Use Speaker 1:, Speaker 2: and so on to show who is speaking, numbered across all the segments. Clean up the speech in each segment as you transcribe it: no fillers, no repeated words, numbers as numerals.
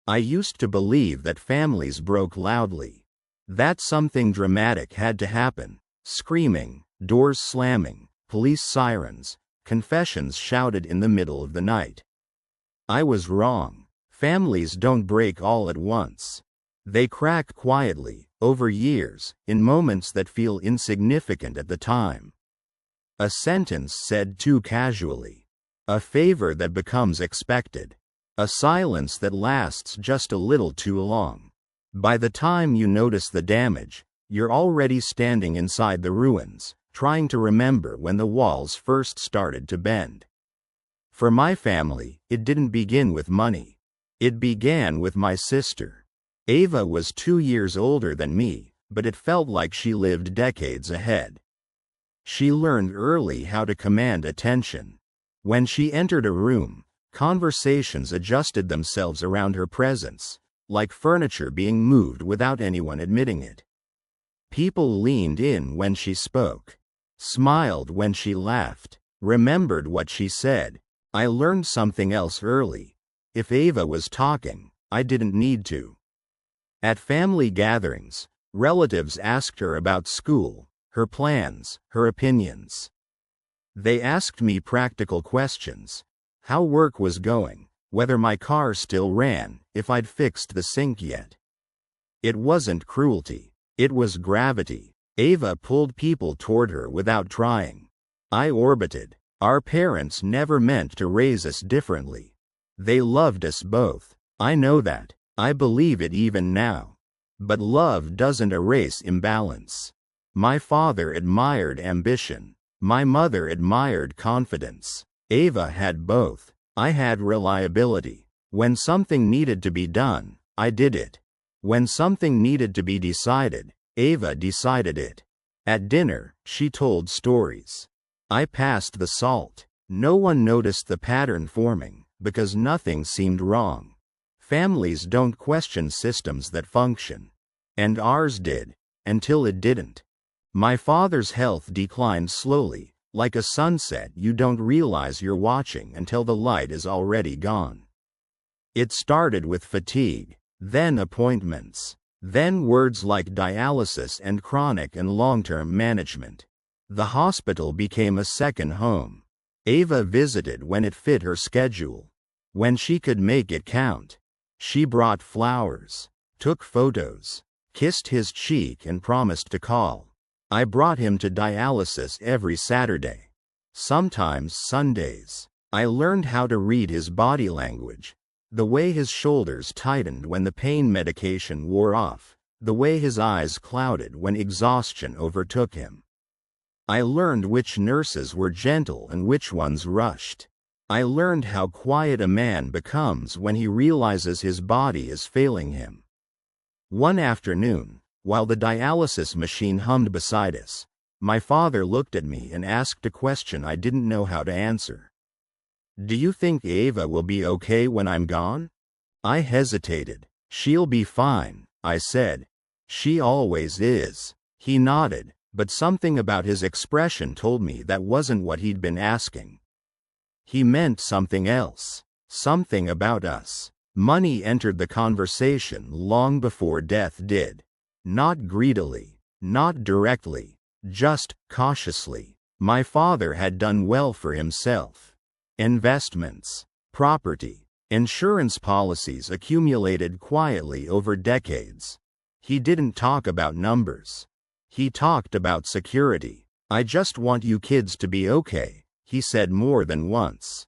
Speaker 1: I used to believe that families broke loudly. That something dramatic had to happen. Screaming, doors slamming, police sirens, confessions shouted in the middle of the night. I was wrong. Families don't break all at once. They crack quietly, over years, in moments that feel insignificant at the time. A sentence said too casually. A favor that becomes expected. A silence that lasts just a little too long. By the time you notice the damage, you're already standing inside the ruins, trying to remember when the walls first started to bend. For my family, it didn't begin with money. It began with my sister. Ava was 2 years older than me, but it felt like she lived decades ahead. She learned early how to command attention. When she entered a room, conversations adjusted themselves around her presence, like furniture being moved without anyone admitting it. People leaned in when she spoke, smiled when she laughed, remembered what she said. I learned something else early. If Ava was talking, I didn't need to. At family gatherings, relatives asked her about school, her plans, her opinions. They asked me practical questions. How work was going, whether my car still ran, if I'd fixed the sink yet. It wasn't cruelty. It was gravity. Ava pulled people toward her without trying. I orbited. Our parents never meant to raise us differently. They loved us both. I know that. I believe it even now. But love doesn't erase imbalance. My father admired ambition. My mother admired confidence. Ava had both. I had reliability. When something needed to be done, I did it. When something needed to be decided, Ava decided it. At dinner, she told stories. I passed the salt. No one noticed the pattern forming, because nothing seemed wrong. Families don't question systems that function. And ours did, until it didn't. My father's health declined slowly, like a sunset you don't realize you're watching until the light is already gone. It started with fatigue, then appointments, then words like dialysis and chronic and long-term management. The hospital became a second home. Ava visited when it fit her schedule, when she could make it count. She brought flowers, took photos, kissed his cheek and promised to call. I brought him to dialysis every Saturday, sometimes Sundays. I learned how to read his body language, the way his shoulders tightened when the pain medication wore off, the way his eyes clouded when exhaustion overtook him. I learned which nurses were gentle and which ones rushed. I learned how quiet a man becomes when he realizes his body is failing him. One afternoon, while the dialysis machine hummed beside us, my father looked at me and asked a question I didn't know how to answer. "Do you think Ava will be okay when I'm gone?" I hesitated. "She'll be fine," I said. "She always is." He nodded, but something about his expression told me that wasn't what he'd been asking. He meant something else, something about us. Money entered the conversation long before death did. Not greedily, not directly, just cautiously. My father had done well for himself. Investments, property, insurance policies accumulated quietly over decades. He didn't talk about numbers. He talked about security. "I just want you kids to be okay," he said more than once.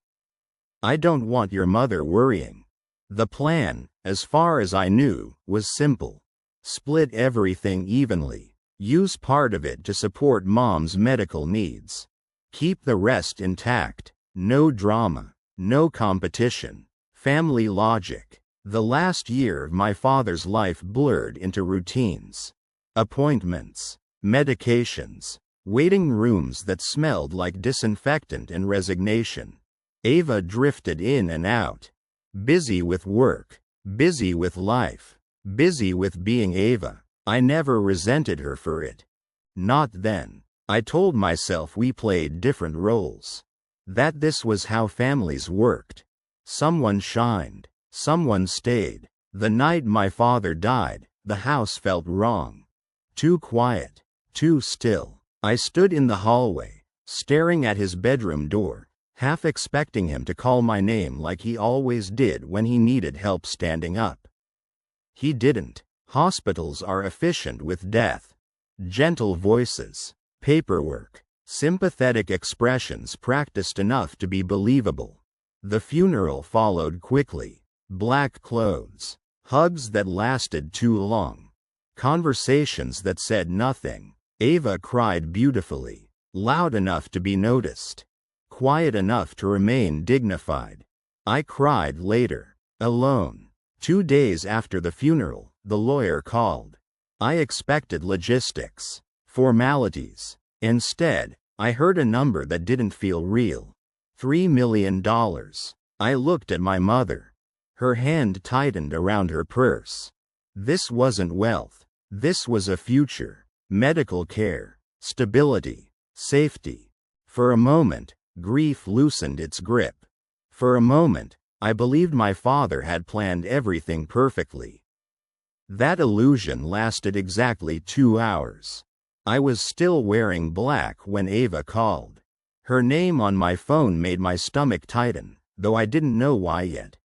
Speaker 1: "I don't want your mother worrying." The plan, as far as I knew, was simple. Split everything evenly. Use part of it to support mom's medical needs. Keep the rest intact. No drama. No competition. Family logic. The last year of my father's life blurred into routines. Appointments. Medications. Waiting rooms that smelled like disinfectant and resignation. Ava drifted in and out. Busy with work. Busy with life. Busy with being Ava. I never resented her for it. Not then. I told myself we played different roles. That this was how families worked. Someone shined. Someone stayed. The night my father died, the house felt wrong. Too quiet, too still. I stood in the hallway, staring at his bedroom door, half expecting him to call my name like he always did when he needed help standing up. He didn't. Hospitals are efficient with death. Gentle voices, paperwork, sympathetic expressions practiced enough to be believable. The funeral followed quickly. Black clothes, hugs that lasted too long, conversations that said nothing. Ava cried beautifully, loud enough to be noticed, quiet enough to remain dignified. I cried later, alone. 2 days after the funeral, the lawyer called. I expected logistics, formalities. Instead, I heard a number that didn't feel real. $3 million. I looked at my mother. Her hand tightened around her purse. This wasn't wealth. This was a future. Medical care, stability, safety. For a moment, grief loosened its grip. For a moment, I believed my father had planned everything perfectly. That illusion lasted exactly 2 hours. I was still wearing black when Ava called. Her name on my phone made my stomach tighten, though I didn't know why yet.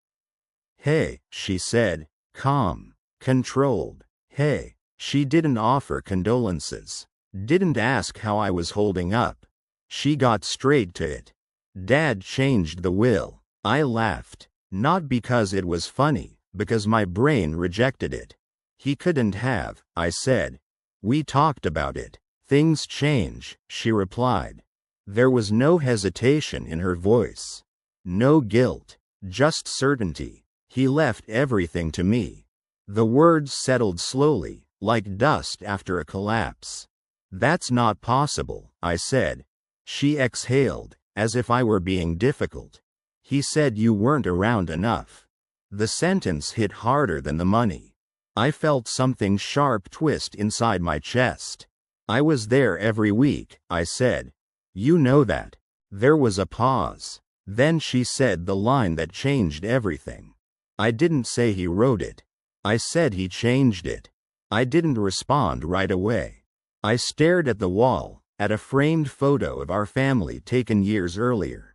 Speaker 1: "Hey," she said, calm, controlled. "Hey." She didn't offer condolences, didn't ask how I was holding up. She got straight to it. "Dad changed the will." I laughed, not because it was funny, because my brain rejected it. "He couldn't have," I said. "We talked about it. Things change," she replied. There was no hesitation in her voice. No guilt, just certainty. "He left everything to me." The words settled slowly, like dust after a collapse. "That's not possible," I said. She exhaled, as if I were being difficult. "He said you weren't around enough." The sentence hit harder than the money. I felt something sharp twist inside my chest. "I was there every week," I said. "You know that." There was a pause. Then she said the line that changed everything. "I didn't say he wrote it. I said he changed it." I didn't respond right away. I stared at the wall, at a framed photo of our family taken years earlier.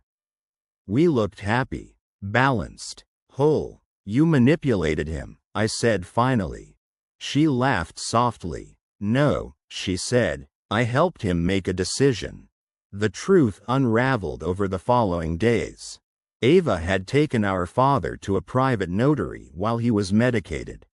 Speaker 1: We looked happy, balanced, whole. "You manipulated him," I said finally. She laughed softly. "No," she said, "I helped him make a decision." The truth unraveled over the following days. Ava had taken our father to a private notary while he was medicated.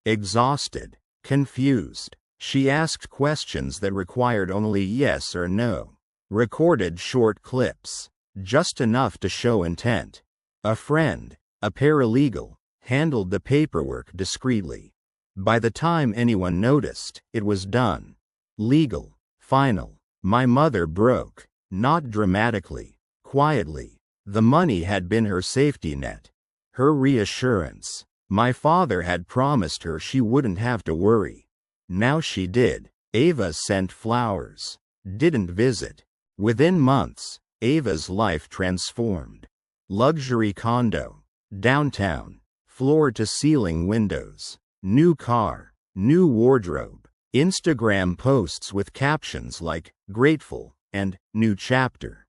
Speaker 1: Exhausted, confused, she asked questions that required only yes or no. Recorded short clips, just enough to show intent. A friend, a paralegal, handled the paperwork discreetly. By the time anyone noticed, it was done. Legal, final. My mother broke, not dramatically, quietly. The money had been her safety net, her reassurance. My father had promised her she wouldn't have to worry. Now she did. Ava sent flowers, didn't visit. Within months, Ava's life transformed. Luxury condo, downtown, floor-to-ceiling windows, new car, new wardrobe, Instagram posts with captions like, "Grateful," and "New chapter."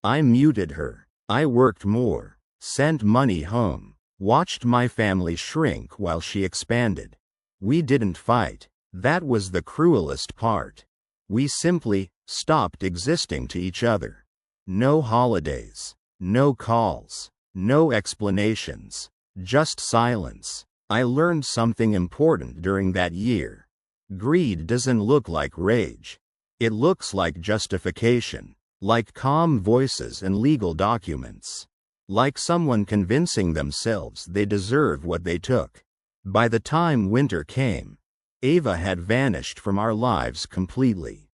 Speaker 1: I muted her. I worked more, sent money home. Watched my family shrink while she expanded. We didn't fight. That was the cruelest part. We simply stopped existing to each other. No holidays, no calls, no explanations, just silence. I learned something important during that year. Greed doesn't look like rage. It looks like justification, like calm voices and legal documents. Like someone convincing themselves they deserve what they took. By the time winter came, Ava had vanished from our lives completely.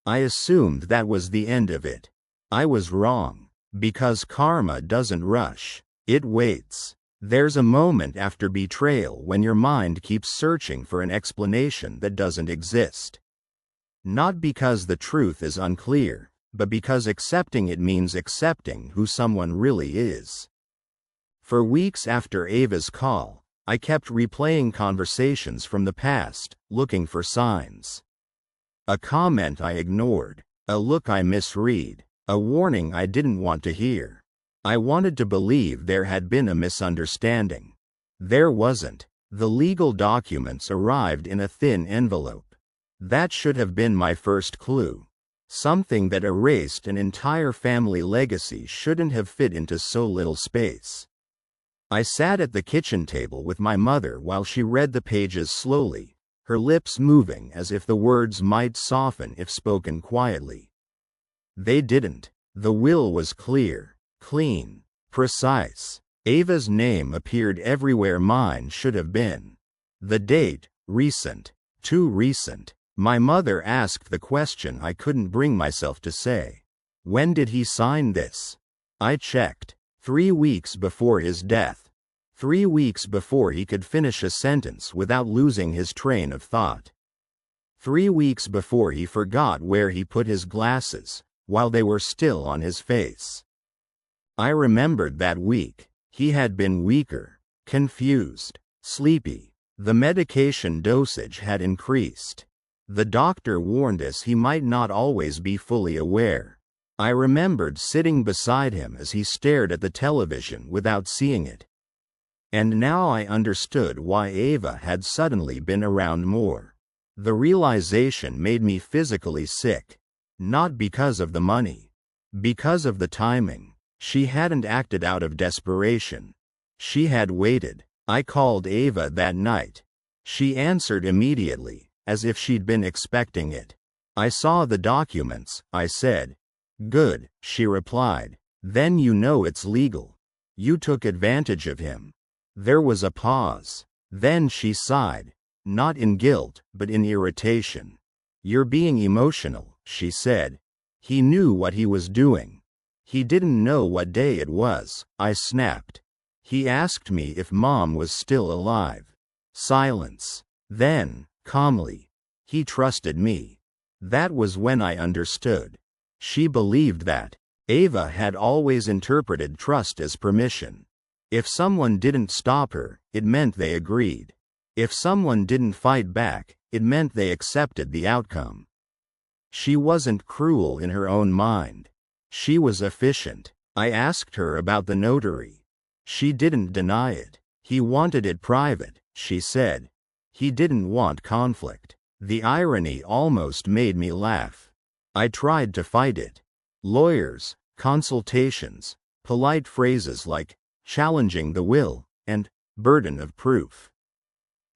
Speaker 1: I assumed that was the end of it. I was wrong, because karma doesn't rush, it waits. There's a moment after betrayal when your mind keeps searching for an explanation that doesn't exist. Not because the truth is unclear, but because accepting it means accepting who someone really is. For weeks after Ava's call, I kept replaying conversations from the past, looking for signs. A comment I ignored, a look I misread, a warning I didn't want to hear. I wanted to believe there had been a misunderstanding. There wasn't. The legal documents arrived in a thin envelope. That should have been my first clue. Something that erased an entire family legacy shouldn't have fit into so little space. I sat at the kitchen table with my mother while she read the pages slowly, her lips moving as if the words might soften if spoken quietly. They didn't. The will was clear, clean, precise. Ava's name appeared everywhere mine should have been. The date, recent, too recent. My mother asked the question I couldn't bring myself to say. When did he sign this? I checked. 3 weeks before his death. 3 weeks before he could finish a sentence without losing his train of thought. 3 weeks before he forgot where he put his glasses, while they were still on his face. I remembered that week. He had been weaker, confused, sleepy. The medication dosage had increased. The doctor warned us he might not always be fully aware. I remembered sitting beside him as he stared at the television without seeing it. And now I understood why Ava had suddenly been around more. The realization made me physically sick. Not because of the money. Because of the timing. She hadn't acted out of desperation. She had waited. I called Ava that night. She answered immediately, as if she'd been expecting it. I saw the documents, I said. Good, she replied. Then you know it's legal. You took advantage of him. There was a pause. Then she sighed, not in guilt, but in irritation. You're being emotional, she said. He knew what he was doing. He didn't know what day it was, I snapped. He asked me if Mom was still alive. Silence. Then, calmly, he trusted me. That was when I understood. She believed that. Ava had always interpreted trust as permission. If someone didn't stop her, it meant they agreed. If someone didn't fight back, it meant they accepted the outcome. She wasn't cruel in her own mind. She was efficient. I asked her about the notary. She didn't deny it. He wanted it private, she said. He didn't want conflict. The irony almost made me laugh. I tried to fight it. Lawyers, consultations, polite phrases like challenging the will and burden of proof.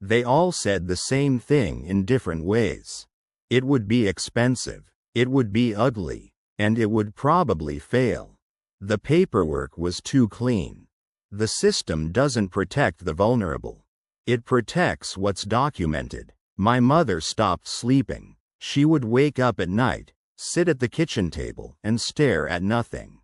Speaker 1: They all said the same thing in different ways. It would be expensive, it would be ugly, and it would probably fail. The paperwork was too clean. The system doesn't protect the vulnerable. It protects what's documented. My mother stopped sleeping. She would wake up at night, sit at the kitchen table, and stare at nothing.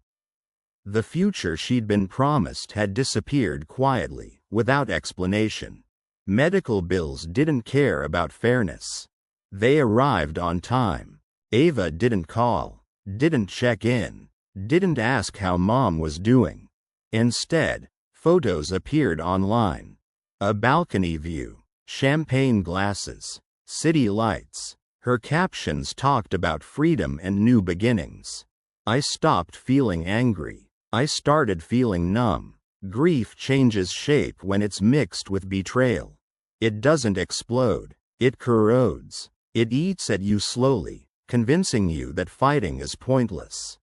Speaker 1: The future she'd been promised had disappeared quietly, without explanation. Medical bills didn't care about fairness. They arrived on time. Ava didn't call, didn't check in, didn't ask how Mom was doing. Instead, photos appeared online. A balcony view, champagne glasses, city lights. Her captions talked about freedom and new beginnings. I stopped feeling angry. I started feeling numb. Grief changes shape when it's mixed with betrayal. It doesn't explode. It corrodes. It eats at you slowly, convincing you that fighting is pointless.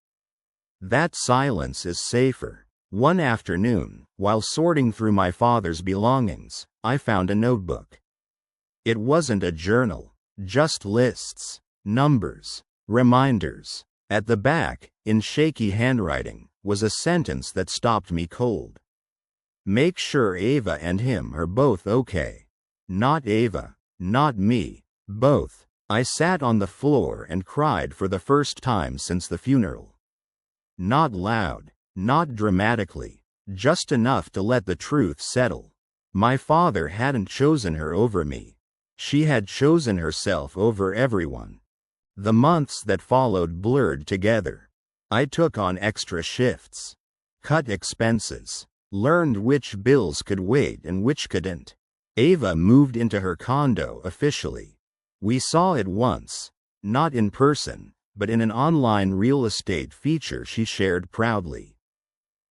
Speaker 1: That silence is safer. One afternoon, while sorting through my father's belongings, I found a notebook. It wasn't a journal, just lists, numbers, reminders. At the back, in shaky handwriting, was a sentence that stopped me cold. Make sure Ava and him are both okay. Not Ava, not me, both. I sat on the floor and cried for the first time since the funeral. Not loud, not dramatically, just enough to let the truth settle. My father hadn't chosen her over me. She had chosen herself over everyone. The months that followed blurred together. I took on extra shifts, cut expenses, learned which bills could wait and which couldn't. Ava moved into her condo officially. We saw it once, not in person, but in an online real estate feature she shared proudly.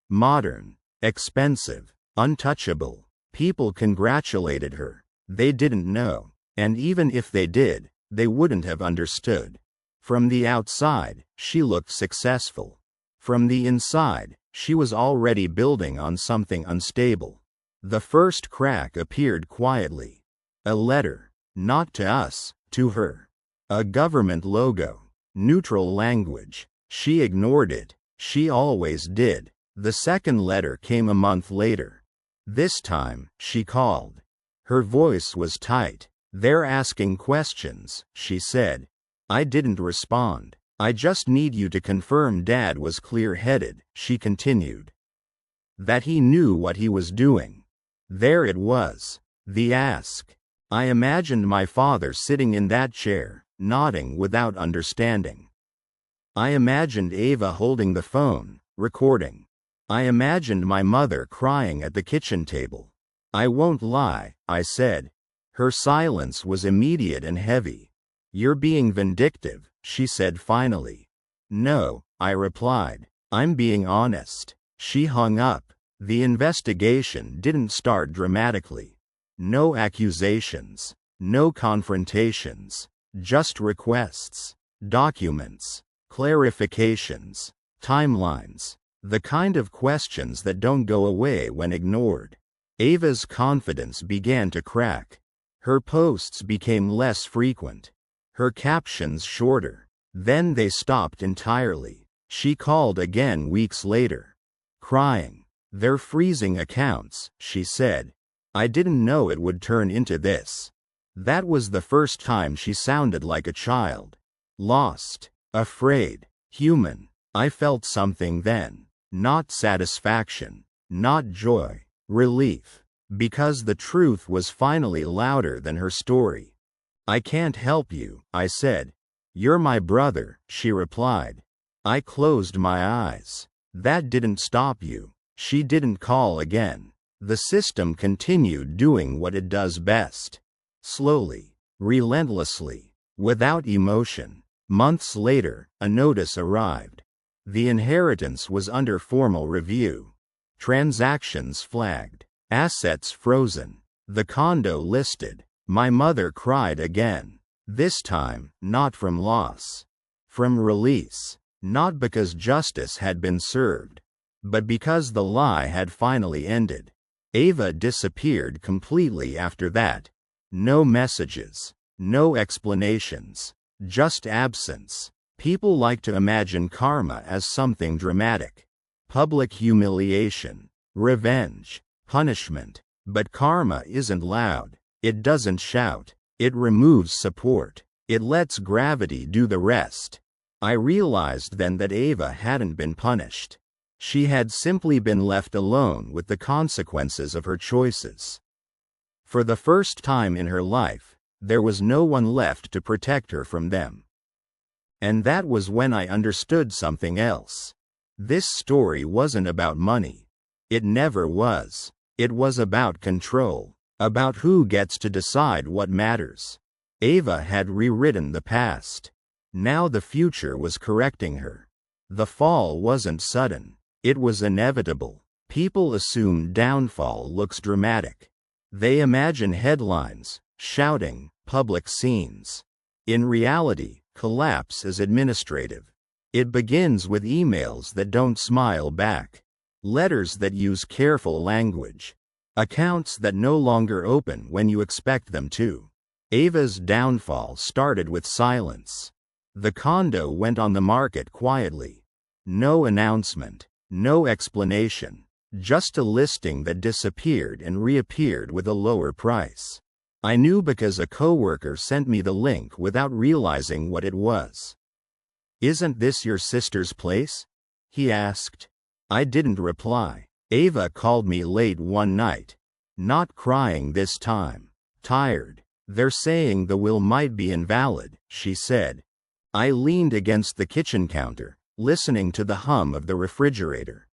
Speaker 1: Modern, expensive, untouchable. People congratulated her. They didn't know, and even if they did, they wouldn't have understood. From the outside, she looked successful. From the inside, she was already building on something unstable. The first crack appeared quietly. A letter, not to us, to her. A government logo. Neutral language. She ignored it. She always did. The second letter came a month later. This time, she called. Her voice was tight. "They're asking questions," she said. I didn't respond. "I just need you to confirm Dad was clear-headed," she continued. "That he knew what he was doing." There it was. The ask. I imagined my father sitting in that chair, nodding without understanding. I imagined Ava holding the phone, recording. I imagined my mother crying at the kitchen table. "I won't lie," I said. Her silence was immediate and heavy. "You're being vindictive," she said finally. "No," I replied. "I'm being honest." She hung up. The investigation didn't start dramatically. No accusations. No confrontations. Just requests. Documents. Clarifications. Timelines. The kind of questions that don't go away when ignored. Ava's confidence began to crack. Her posts became less frequent. Her captions shorter. Then they stopped entirely. She called again weeks later. Crying. "They're freezing accounts," she said. "I didn't know it would turn into this." That was the first time she sounded like a child. Lost. Afraid. Human. I felt something then. Not satisfaction. Not joy. Relief. Because the truth was finally louder than her story. "I can't help you," I said. "You're my brother," she replied. I closed my eyes. "That didn't stop you." She didn't call again. The system continued doing what it does best. Slowly. Relentlessly. Without emotion. Months later, a notice arrived. The inheritance was under formal review. Transactions flagged. Assets frozen. The condo listed. My mother cried again. This time, not from loss. From release. Not because justice had been served, but because the lie had finally ended. Ava disappeared completely after that. No messages. No explanations. Just absence. People like to imagine karma as something dramatic. Public humiliation. Revenge. Punishment. But karma isn't loud. It doesn't shout. It removes support. It lets gravity do the rest. I realized then that Ava hadn't been punished. She had simply been left alone with the consequences of her choices. For the first time in her life, there was no one left to protect her from them. And that was when I understood something else. This story wasn't about money. It never was. It was about control. About who gets to decide what matters. Ava had rewritten the past. Now the future was correcting her. The fall wasn't sudden. It was inevitable. People assume downfall looks dramatic. They imagine headlines, shouting, public scenes. In reality, collapse is administrative. It begins with emails that don't smile back. Letters that use careful language. Accounts that no longer open when you expect them to. Ava's downfall started with silence. The condo went on the market quietly. No announcement. No explanation. Just a listing that disappeared and reappeared with a lower price. I knew because a coworker sent me the link without realizing what it was. "Isn't this your sister's place?" he asked. I didn't reply. Ava called me late one night. Not crying this time. Tired. "They're saying the will might be invalid," she said. I leaned against the kitchen counter, listening to the hum of the refrigerator.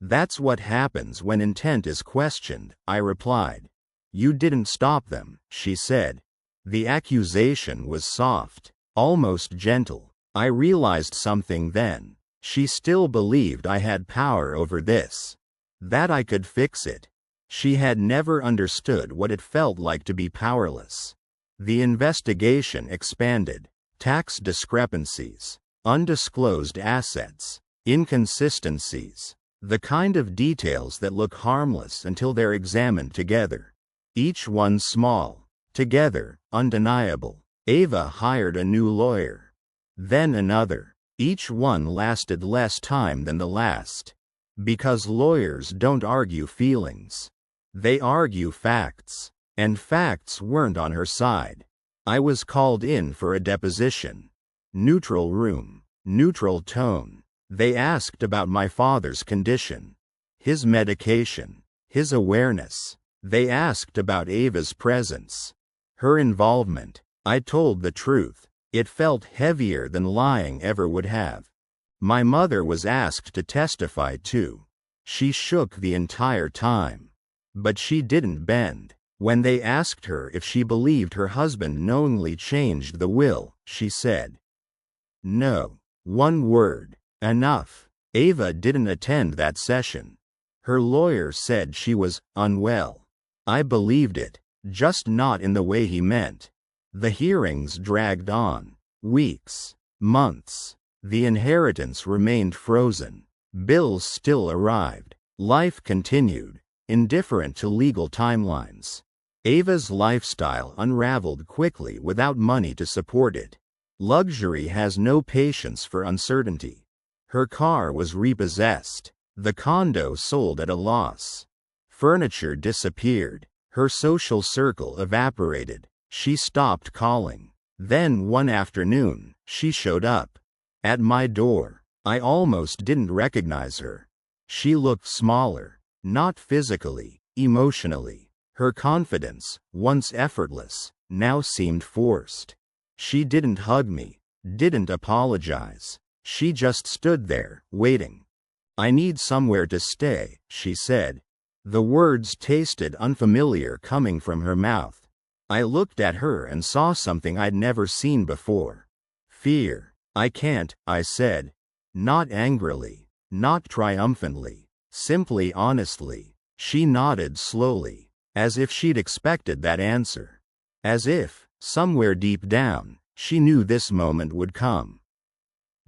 Speaker 1: That's what happens when intent is questioned, I replied. You didn't stop them, she said. The accusation was soft, almost gentle. I realized something then. She still believed I had power over this. That I could fix it. She had never understood what it felt like to be powerless. The investigation expanded. Tax discrepancies, undisclosed assets, inconsistencies. The kind of details that look harmless until they're examined together. Each one small, together, undeniable. Ava hired a new lawyer. Then another. Each one lasted less time than the last. Because lawyers don't argue feelings. They argue facts. And facts weren't on her side. I was called in for a deposition. Neutral room, neutral tone. They asked about my father's condition, his medication, his awareness. They asked about Ava's presence, her involvement. I told the truth. It felt heavier than lying ever would have. My mother was asked to testify too. She shook the entire time. But she didn't bend. When they asked her if she believed her husband knowingly changed the will, she said, "No." One word. Enough. Ava didn't attend that session. Her lawyer said she was unwell. I believed it, just not in the way he meant. The hearings dragged on. Weeks. Months. The inheritance remained frozen. Bills still arrived. Life continued, indifferent to legal timelines. Ava's lifestyle unraveled quickly without money to support it. Luxury has no patience for uncertainty. Her car was repossessed. The condo sold at a loss. Furniture disappeared. Her social circle evaporated. She stopped calling. Then one afternoon, she showed up. At my door. I almost didn't recognize her. She looked smaller. Not physically, emotionally. Her confidence, once effortless, now seemed forced. She didn't hug me, didn't apologize. She just stood there, waiting. "I need somewhere to stay," she said. The words tasted unfamiliar coming from her mouth. I looked at her and saw something I'd never seen before. Fear. "I can't," I said. Not angrily, not triumphantly, simply honestly. She nodded slowly, as if she'd expected that answer. As if, somewhere deep down, she knew this moment would come.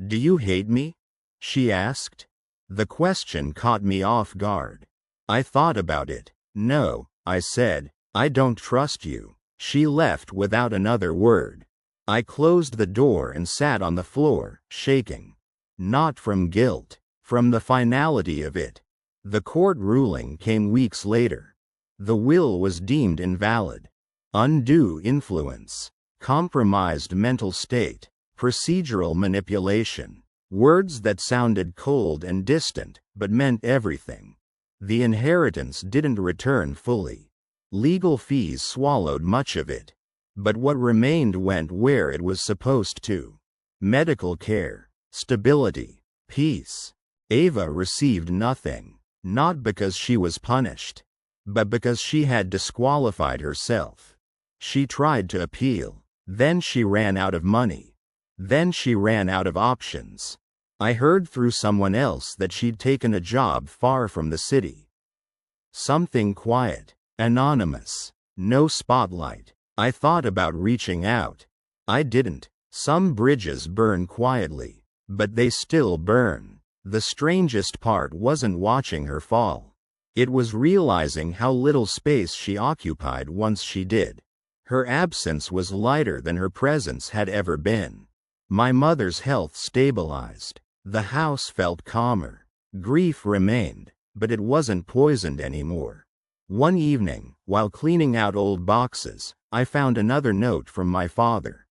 Speaker 1: "Do you hate me?" she asked. The question caught me off guard. I thought about it. "No," I said. "I don't trust you." She left without another word. I closed the door and sat on the floor, shaking. Not from guilt, from the finality of it. The court ruling came weeks later. The will was deemed invalid. Undue influence. Compromised mental state. Procedural manipulation. Words that sounded cold and distant, but meant everything. The inheritance didn't return fully. Legal fees swallowed much of it. But what remained went where it was supposed to. Medical care, stability, peace. Ava received nothing, not because she was punished, but because she had disqualified herself. She tried to appeal. Then she ran out of money. Then she ran out of options. I heard through someone else that she'd taken a job far from the city. Something quiet, anonymous, no spotlight. I thought about reaching out. I didn't. Some bridges burn quietly, but they still burn. The strangest part wasn't watching her fall. It was realizing how little space she occupied once she did. Her absence was lighter than her presence had ever been. My mother's health stabilized. The house felt calmer. Grief remained, but it wasn't poisoned anymore. One evening, while cleaning out old boxes, I found another note from my father.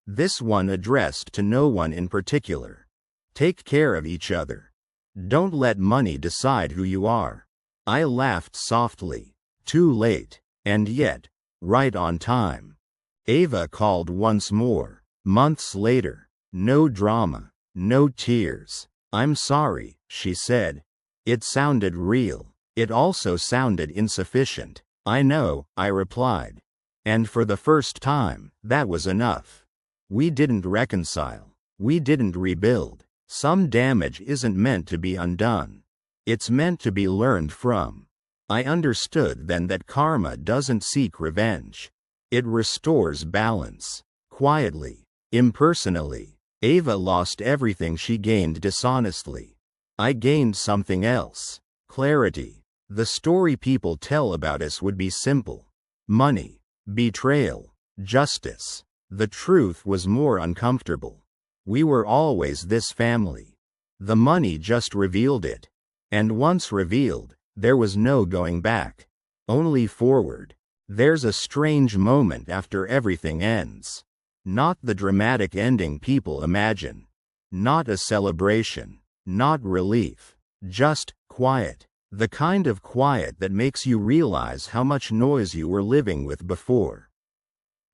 Speaker 1: This one addressed to no one in particular. "Take care of each other. Don't let money decide who you are." I laughed softly. Too late, and yet, right on time. Ava called once more. Months later. No drama. No tears. "I'm sorry," she said. It sounded real. It also sounded insufficient. I know, I replied. And for the first time, that was enough. We didn't reconcile. We didn't rebuild. Some damage isn't meant to be undone. It's meant to be learned from. I understood then that karma doesn't seek revenge. It restores balance. Quietly, impersonally. Ava lost everything she gained dishonestly. I gained something else. Clarity. The story people tell about us would be simple. Money, betrayal, justice. The truth was more uncomfortable. We were always this family. The money just revealed it. And once revealed, there was no going back. Only forward. There's a strange moment after everything ends. Not the dramatic ending people imagine. Not a celebration. Not relief. Just quiet. The kind of quiet that makes you realize how much noise you were living with before.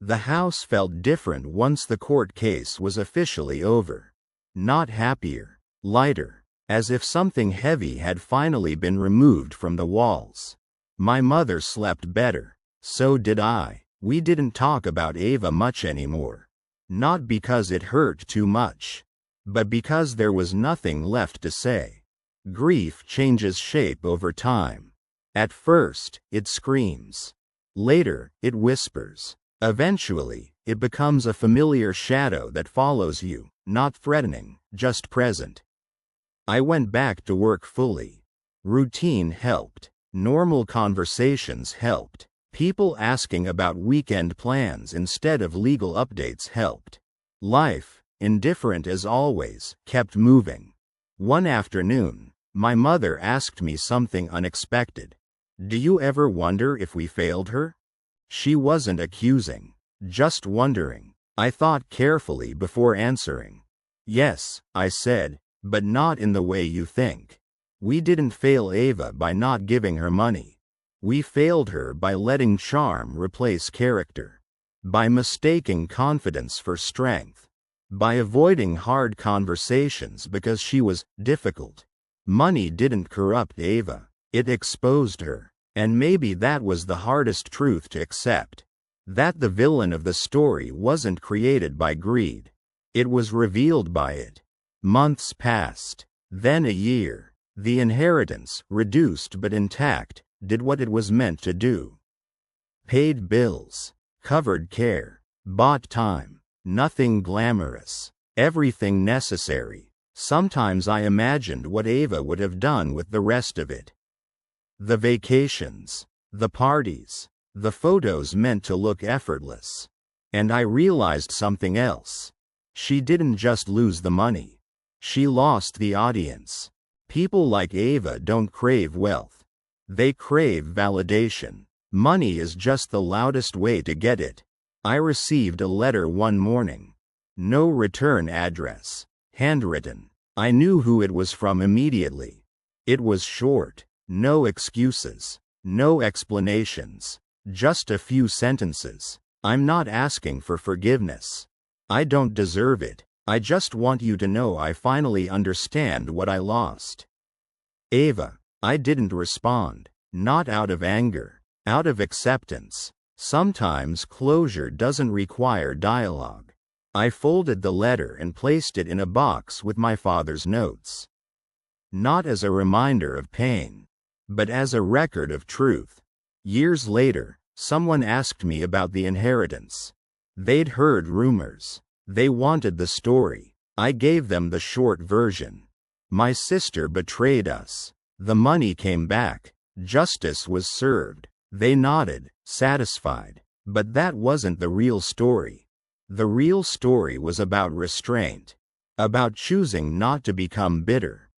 Speaker 1: The house felt different once the court case was officially over. Not happier. Lighter. As if something heavy had finally been removed from the walls. My mother slept better. So did I. We didn't talk about Ava much anymore. Not because it hurt too much, but because there was nothing left to say. Grief changes shape over time. At first, it screams. Later, it whispers. Eventually, it becomes a familiar shadow that follows you, not threatening, just present. I went back to work fully. Routine helped. Normal conversations helped. People asking about weekend plans instead of legal updates helped. Life, indifferent as always, kept moving. One afternoon, my mother asked me something unexpected. Do you ever wonder if we failed her? She wasn't accusing, just wondering. I thought carefully before answering. Yes, I said, but not in the way you think. We didn't fail Ava by not giving her money. We failed her by letting charm replace character. By mistaking confidence for strength. By avoiding hard conversations because she was difficult. Money didn't corrupt Ava. It exposed her. And maybe that was the hardest truth to accept. That the villain of the story wasn't created by greed. It was revealed by it. Months passed. Then a year. The inheritance, reduced but intact, did what it was meant to do. Paid bills. Covered care. Bought time. Nothing glamorous. Everything necessary. Sometimes I imagined what Ava would have done with the rest of it. The vacations. The parties. The photos meant to look effortless. And I realized something else. She didn't just lose the money. She lost the audience. People like Ava don't crave wealth. They crave validation. Money is just the loudest way to get it. I received a letter one morning. No return address. Handwritten. I knew who it was from immediately. It was short. No excuses. No explanations. Just a few sentences. I'm not asking for forgiveness. I don't deserve it. I just want you to know I finally understand what I lost. Ava. I didn't respond. Not out of anger. Out of acceptance. Sometimes closure doesn't require dialogue. I folded the letter and placed it in a box with my father's notes. Not as a reminder of pain, but as a record of truth. Years later, someone asked me about the inheritance. They'd heard rumors. They wanted the story. I gave them the short version. My sister betrayed us. The money came back. Justice was served. They nodded, satisfied. But that wasn't the real story. The real story was about restraint. About choosing not to become bitter.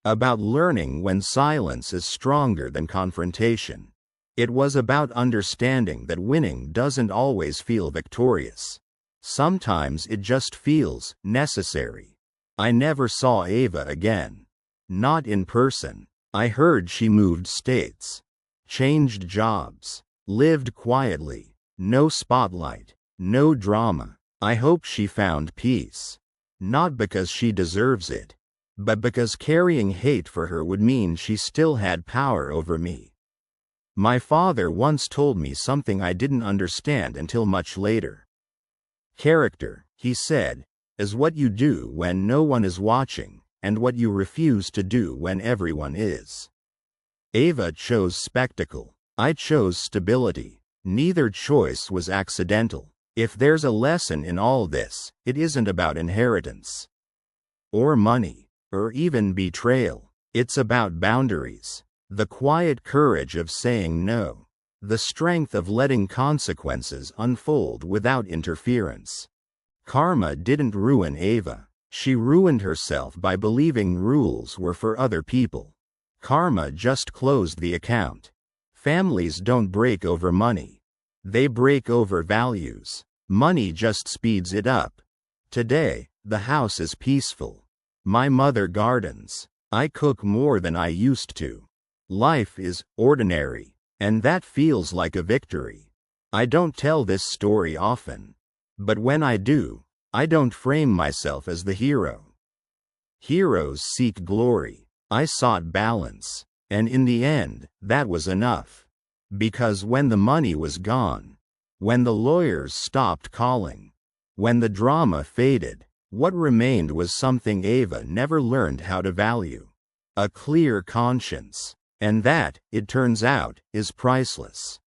Speaker 1: About learning when silence is stronger than confrontation. It was about understanding that winning doesn't always feel victorious. Sometimes it just feels necessary. I never saw Ava again. Not in person. I heard she moved states. Changed jobs. Lived quietly. No spotlight. No drama. I hope she found peace. Not because she deserves it, but because carrying hate for her would mean she still had power over me. My father once told me something I didn't understand until much later. Character, he said, is what you do when no one is watching, and what you refuse to do when everyone is. Ava chose spectacle. I chose stability. Neither choice was accidental. If there's a lesson in all this, it isn't about inheritance, or money, or even betrayal. It's about boundaries. The quiet courage of saying no. The strength of letting consequences unfold without interference. Karma didn't ruin Ava. She ruined herself by believing rules were for other people. Karma just closed the account. Families don't break over money. They break over values. Money just speeds it up. Today, the house is peaceful. My mother gardens. I cook more than I used to. Life is ordinary, and that feels like a victory. I don't tell this story often, but when I do, I don't frame myself as the hero. Heroes seek glory. I sought balance, and in the end, that was enough. Because when the money was gone, when the lawyers stopped calling, when the drama faded, what remained was something Ava never learned how to value: a clear conscience. And that, it turns out, is priceless.